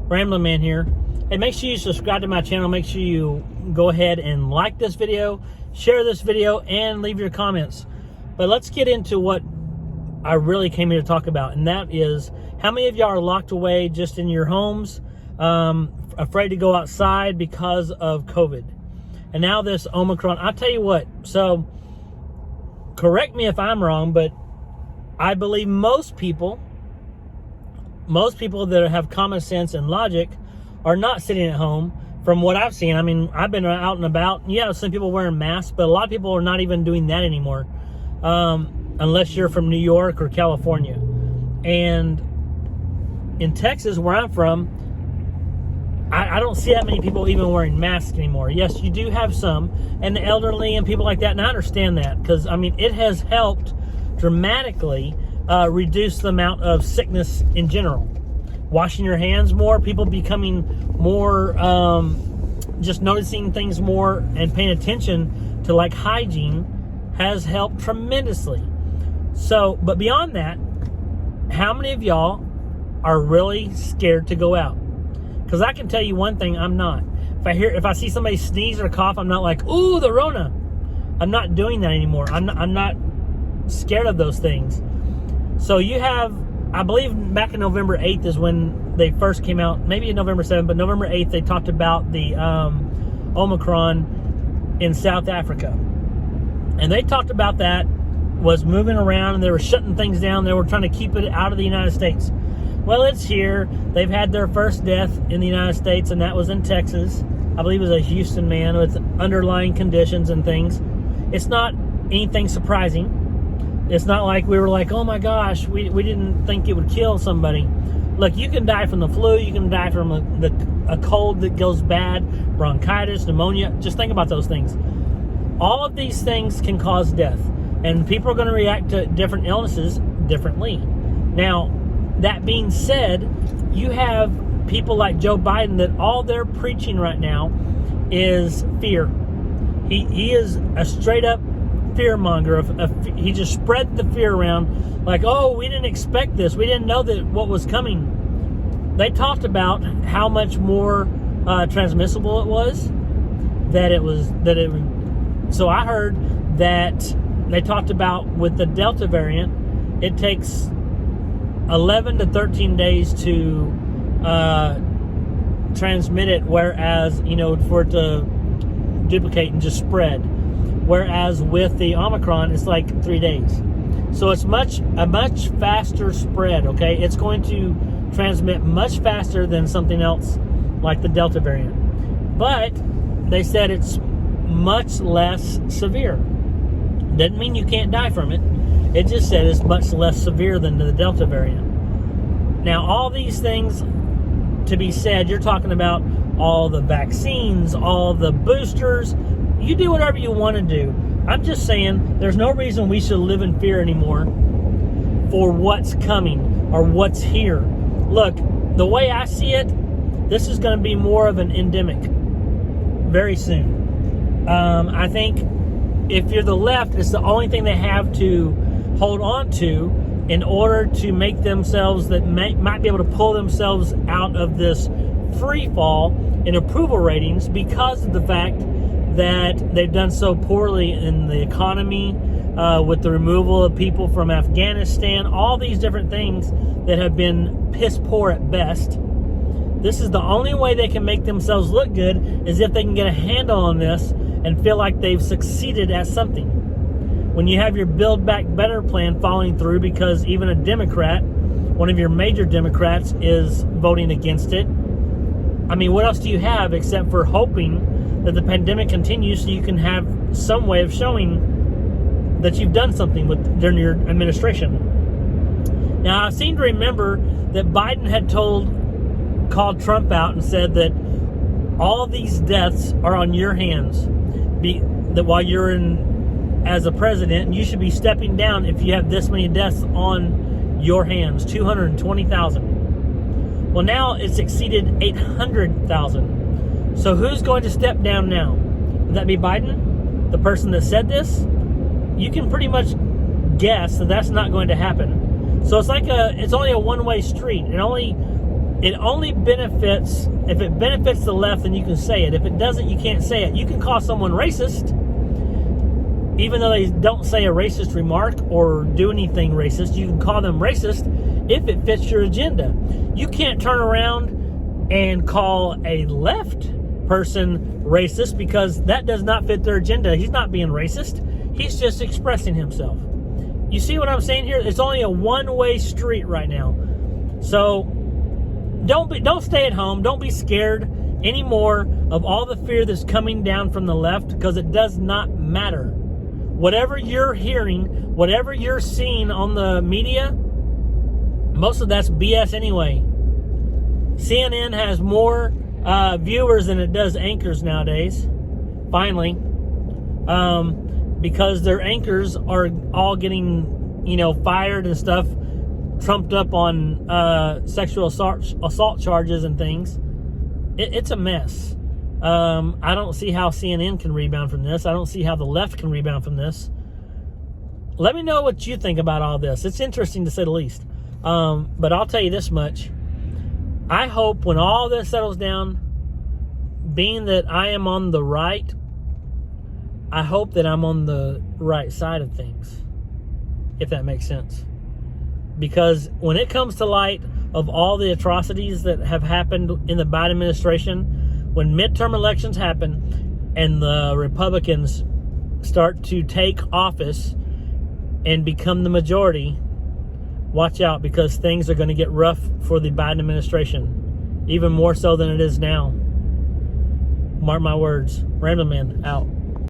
Ramblin Man here. Hey, make sure you subscribe to my channel. Make sure you go ahead and like this video, share this video, and leave your comments. But let's get into what I really came here to talk about, and that is how many of y'all are locked away just in your homes, afraid to go outside because of COVID. And now this Omicron, I'll tell you what, so correct me if I'm wrong, but I believe most people that have common sense and logic are not sitting at home. From what I've seen, I mean, I've been out and about. Yeah, some people wearing masks, but a lot of people are not even doing that anymore, unless you're from New York or California. And in Texas, where I'm from, I don't see that many people even wearing masks anymore. Yes, you do have some, and the elderly and people like that, and I understand that, because, I mean, it has helped dramatically reduce the amount of sickness in general. Washing your hands more, people becoming more, just noticing things more and paying attention to like hygiene has helped tremendously. So, but beyond that, how many of y'all are really scared to go out? Because I can tell you one thing, I'm not. If I see somebody sneeze or cough, I'm not like, ooh, the Rona. I'm not doing that anymore. I'm not scared of those things. So you have, I believe back in November 8th is when they first came out, maybe in November 7th, but November 8th they talked about the Omicron in South Africa. And they talked about that was moving around, and they were shutting things down. They were trying to keep it out of the United States. Well, it's here. They've had their first death in the United States, and that was in Texas. I believe it was a Houston man with underlying conditions and things. It's not anything surprising. It's not like we were like, oh my gosh, we didn't think it would kill somebody. Look, you can die from the flu. You can die from a cold that goes bad, bronchitis, pneumonia. Just think about those things. All of these things can cause death, and people are going to react to different illnesses differently. Now, that being said, you have people like Joe Biden that all they're preaching right now is fear. He is a straight up fear monger. He just spread the fear around like, oh, we didn't expect this. We didn't know that what was coming. They talked about how much more transmissible it was. So I heard that they talked about with the Delta variant, it takes 11 to 13 days to transmit it, whereas, for it to duplicate and just spread. Whereas with the Omicron, it's like 3 days. So it's a much faster spread, okay? It's going to transmit much faster than something else like the Delta variant. But they said it's much less severe. Doesn't mean you can't die from it. It just said it's much less severe than the Delta variant. Now, all these things to be said, you're talking about all the vaccines, all the boosters. You do whatever you want to do. I'm just saying there's no reason we should live in fear anymore for what's coming or what's here. Look, the way I see it, this is going to be more of an endemic very soon. I think if you're the left, it's the only thing they have to hold on to in order to make themselves that might be able to pull themselves out of this free fall in approval ratings because of the fact that they've done so poorly in the economy, with the removal of people from Afghanistan, all these different things that have been piss poor at best. This is the only way they can make themselves look good, is if they can get a handle on this and feel like they've succeeded at something. When you have your Build Back Better plan falling through because even a Democrat, one of your major Democrats, is voting against it, I mean, what else do you have except for hoping that the pandemic continues so you can have some way of showing that you've done something during your administration? Now, I seem to remember that Biden had called Trump out and said that all these deaths are on your hands. That while you're as a president, you should be stepping down if you have this many deaths on your hands, 220,000. Well, now it's exceeded 800,000. So who's going to step down now? Would that be Biden, the person that said this? You can pretty much guess that that's not going to happen. So it's only a one-way street. It only benefits, if it benefits the left, then you can say it. If it doesn't, you can't say it. You can call someone racist, even though they don't say a racist remark or do anything racist. You can call them racist if it fits your agenda. You can't turn around and call a left person racist because that does not fit their agenda. He's not being racist. He's just expressing himself. You see what I'm saying here? It's only a one-way street right now. So don't stay at home. Don't be scared anymore of all the fear that's coming down from the left, because it does not matter. Whatever you're hearing, whatever you're seeing on the media, most of that's BS anyway. CNN has more viewers than it does anchors nowadays. Finally. Because their anchors are all getting, fired and stuff, trumped up on sexual assault charges and things. It's a mess. I don't see how CNN can rebound from this. I don't see how the left can rebound from this. Let me know what you think about all this. It's interesting to say the least. But I'll tell you this much. I hope when all this settles down, being that I am on the right, I hope that I'm on the right side of things, if that makes sense. Because when it comes to light of all the atrocities that have happened in the Biden administration, when midterm elections happen and the Republicans start to take office and become the majority, watch out, because things are going to get rough for the Biden administration, even more so than it is now. Mark my words. Ramblin' Man, out.